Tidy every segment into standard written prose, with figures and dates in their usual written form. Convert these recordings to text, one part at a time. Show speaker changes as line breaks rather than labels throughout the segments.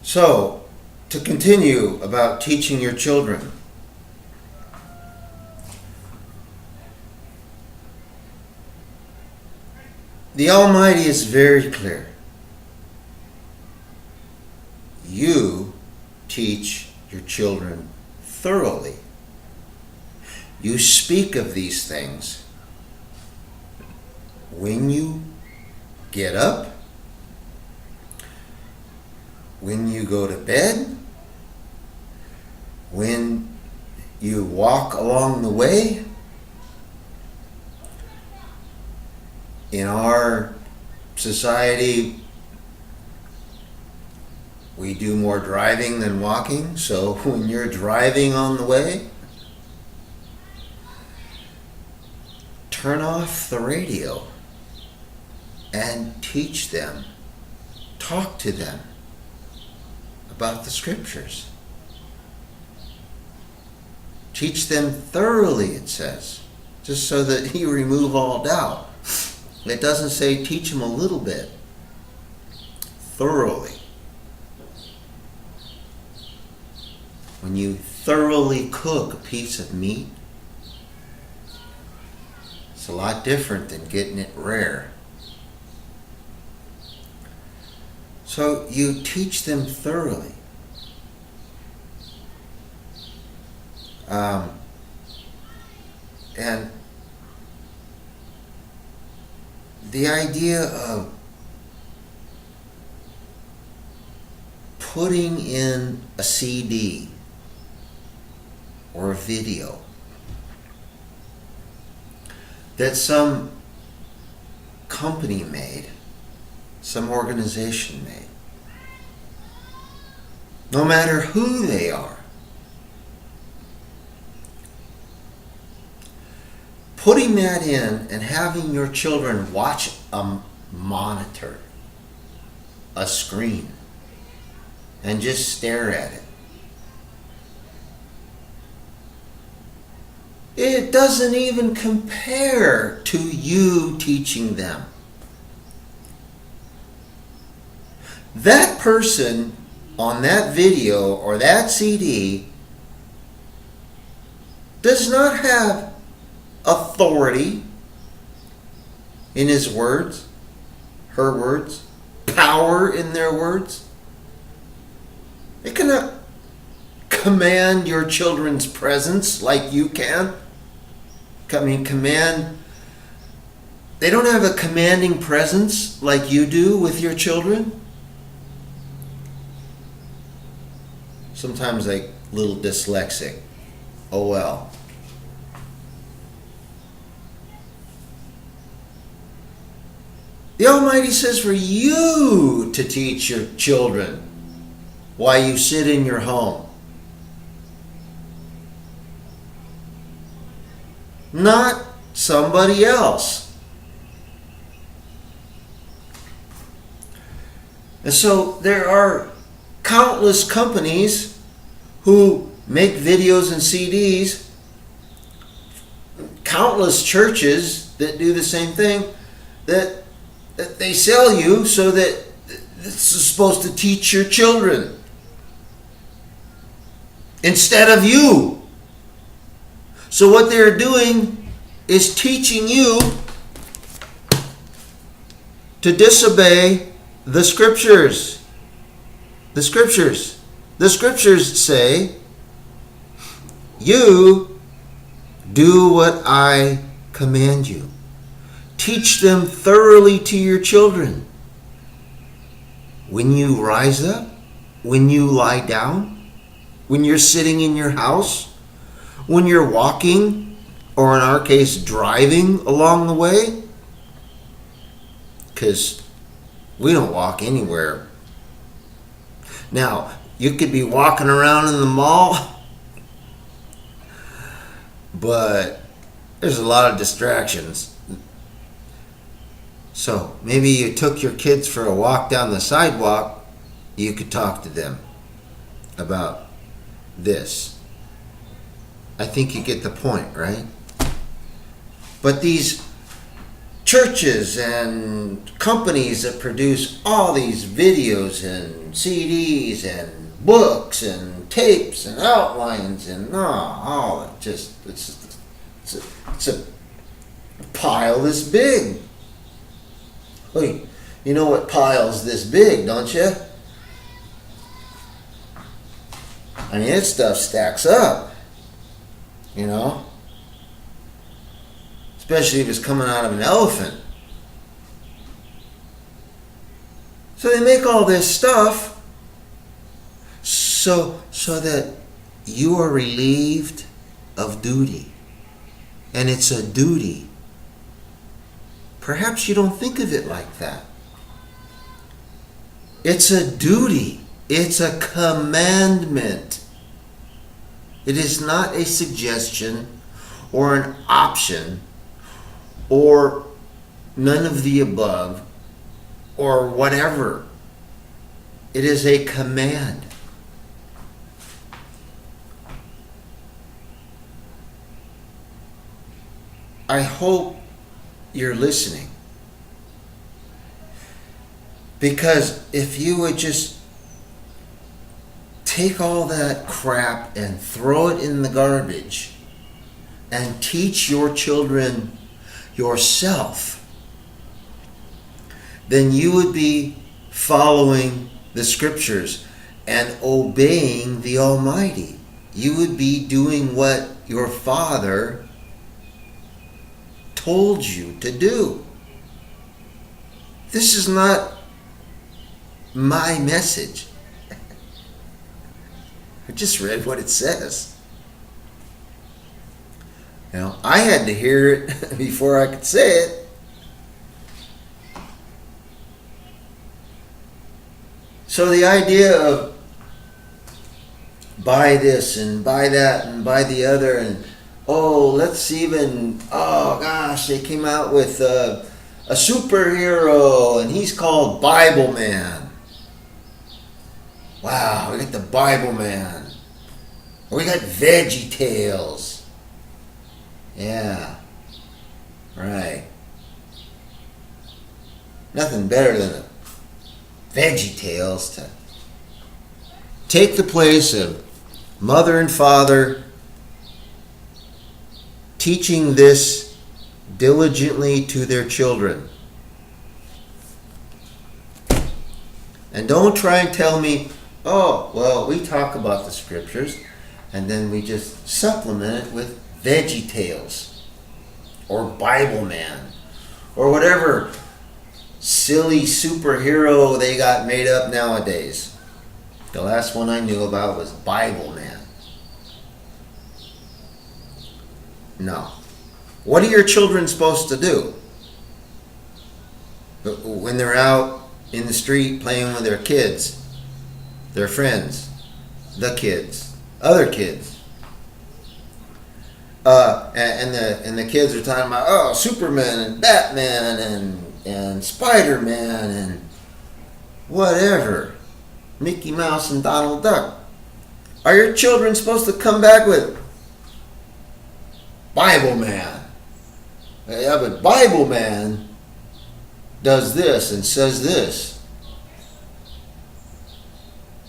So, to continue about teaching your children, the Almighty is very clear. You teach your children thoroughly. You speak of these things when you get up, when you go to bed, when you walk along the way. In our society, we do more driving than walking, so when you're driving on the way, turn off the radio and teach them, talk to them about the scriptures. Teach them thoroughly, it says, just so that you remove all doubt. It doesn't say teach them a little bit. Thoroughly. When you thoroughly cook a piece of meat, it's a lot different than getting it rare. So you teach them thoroughly. And the idea of putting in a CD or a video that some company made, some organization made, no matter who they are, putting that in and having your children watch a monitor, a screen, and just stare at it. It doesn't even compare to you teaching them. That person on that video or that CD does not have authority in his words, her words, power in their words. They cannot command your children's presence like you can. They don't have a commanding presence like you do with your children. Sometimes a little dyslexic. Oh well. The Almighty says for you to teach your children while you sit in your home. Not somebody else. And so there are countless companies who make videos and CDs, countless churches that do the same thing, that they sell you so that it's supposed to teach your children instead of you. So what they're doing is teaching you to disobey the scriptures. The scriptures. The scriptures say, you do what I command you. Teach them thoroughly to your children. When you rise up, when you lie down, when you're sitting in your house, when you're walking, or in our case, driving along the way, because we don't walk anywhere. Now, you could be walking around in the mall, but there's a lot of distractions. So maybe you took your kids for a walk down the sidewalk, you could talk to them about this. I think you get the point, right? But these churches and companies that produce all these videos and CDs and books and tapes and outlines and all that it's a pile this big. Wait, you know what pile's this big, don't you? I mean, that stuff stacks up, you know? Especially if it's coming out of an elephant. So they make all this stuff so that you are relieved of duty. And it's a duty. Perhaps you don't think of it like that. It's a duty. It's a commandment. It is not a suggestion or an option or none of the above or whatever. It is a command. I hope you're listening. Because if you would just take all that crap and throw it in the garbage and teach your children yourself, then you would be following the scriptures and obeying the Almighty. You would be doing what your Father told you to do. This is not my message. I just read what it says. You know, I had to hear it before I could say it. So the idea of buy this and buy that and buy the other and they came out with a superhero and he's called Bible Man. Wow, we got the Bible Man. We got Veggie Tales. Yeah, right. Nothing better than a Veggie Tales to take the place of mother and father teaching this diligently to their children. And don't try and tell me, we talk about the scriptures and then we just supplement it with Veggie Tales or Bible Man or whatever silly superhero they got made up nowadays. The last one I knew about was Bible Man. No. What are your children supposed to do when they're out in the street playing with their kids, their friends, the kids, other kids? And the kids are talking about Superman and Batman and Spider-Man and whatever, Mickey Mouse and Donald Duck. Are your children supposed to come back with Bible Man? Yeah, but Bible Man does this and says this.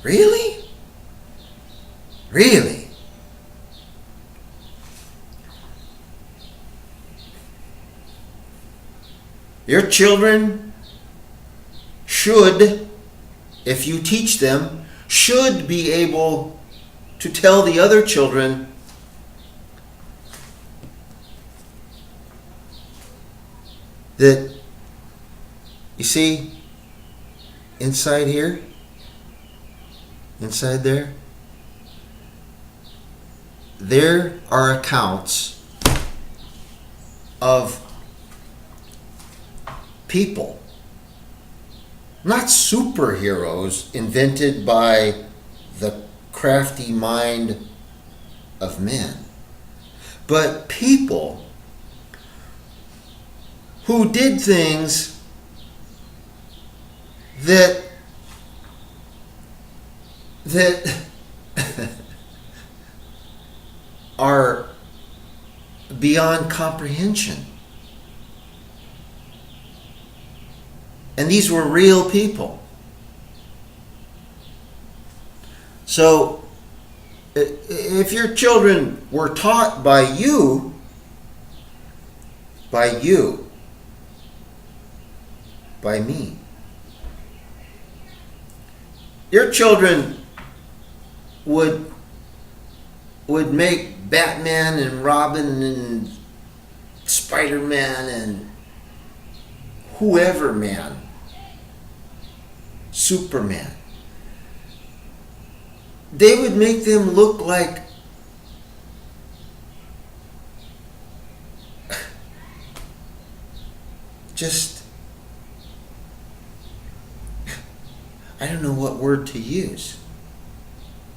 Really? Really? Your children should, if you teach them, should be able to tell the other children that, you see, inside here, inside there are accounts of people, not superheroes invented by the crafty mind of men, but people who did things that are beyond comprehension. And these were real people. So, if your children were taught by you, by me, your children would make Batman and Robin and Spider-Man and whoever man, Superman. They would make them look like just, I don't know what word to use.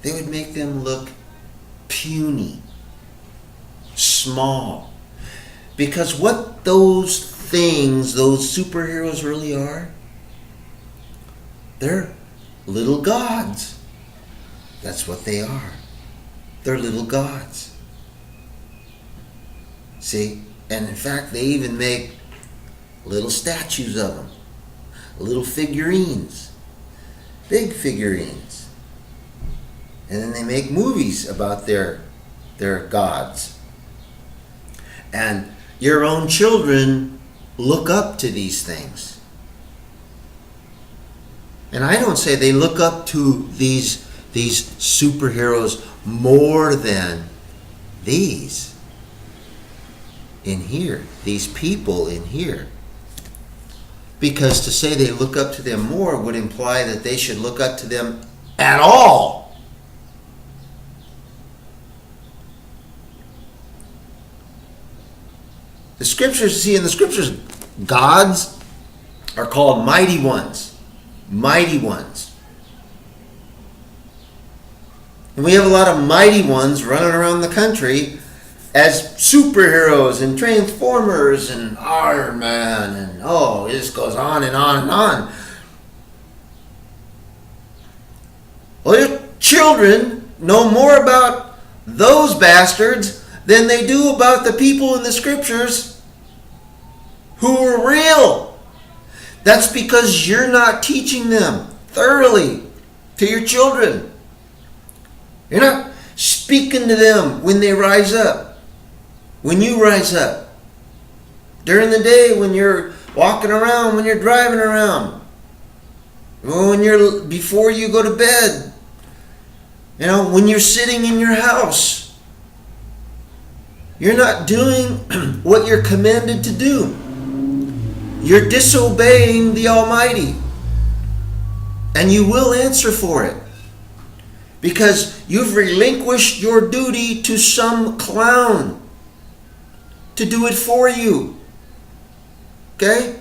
They would make them look puny, small. Because what those things, those superheroes really are, they're little gods. That's what they are. They're little gods. See? And in fact, they even make little statues of them. Little figurines. Big figurines. And then they make movies about their gods. And your own children look up to these things. And I don't say they look up to these superheroes more than these in here, these people in here. Because to say they look up to them more would imply that they should look up to them at all. The scriptures, in the scriptures, gods are called mighty ones. Mighty ones. And we have a lot of mighty ones running around the country as superheroes and Transformers and Iron Man and it just goes on and on and on. Well, your children know more about those bastards than they do about the people in the scriptures who are real. That's because you're not teaching them thoroughly to your children. You're not speaking to them when they rise up. When you rise up. During the day when you're walking around, when you're driving around. Before you go to bed. When you're sitting in your house. You're not doing what you're commanded to do. You're disobeying the Almighty. And you will answer for it. Because you've relinquished your duty to some clown to do it for you. Okay?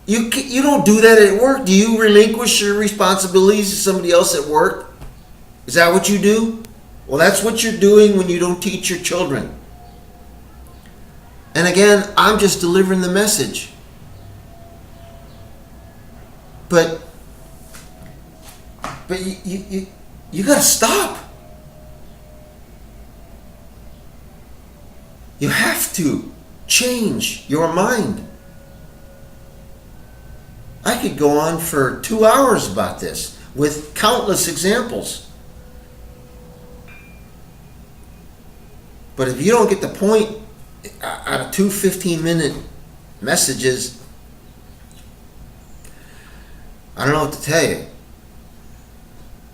You don't do that at work. Do you relinquish your responsibilities to somebody else at work? Is that what you do? Well, that's what you're doing when you don't teach your children. And again, I'm just delivering the message. But you got to stop. You have to change your mind. I could go on for 2 hours about this with countless examples. But if you don't get the point out of 2 15-minute messages, I don't know what to tell you.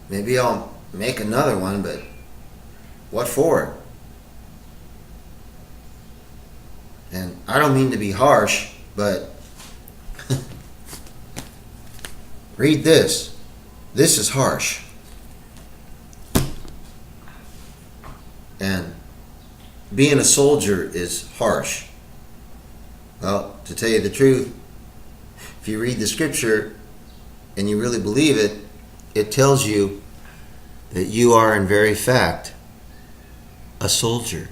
Maybe I'll make another one, but what for? And I don't mean to be harsh, but read this. This is harsh. And being a soldier is harsh. Well, to tell you the truth, if you read the scripture and you really believe it, it tells you that you are in very fact a soldier.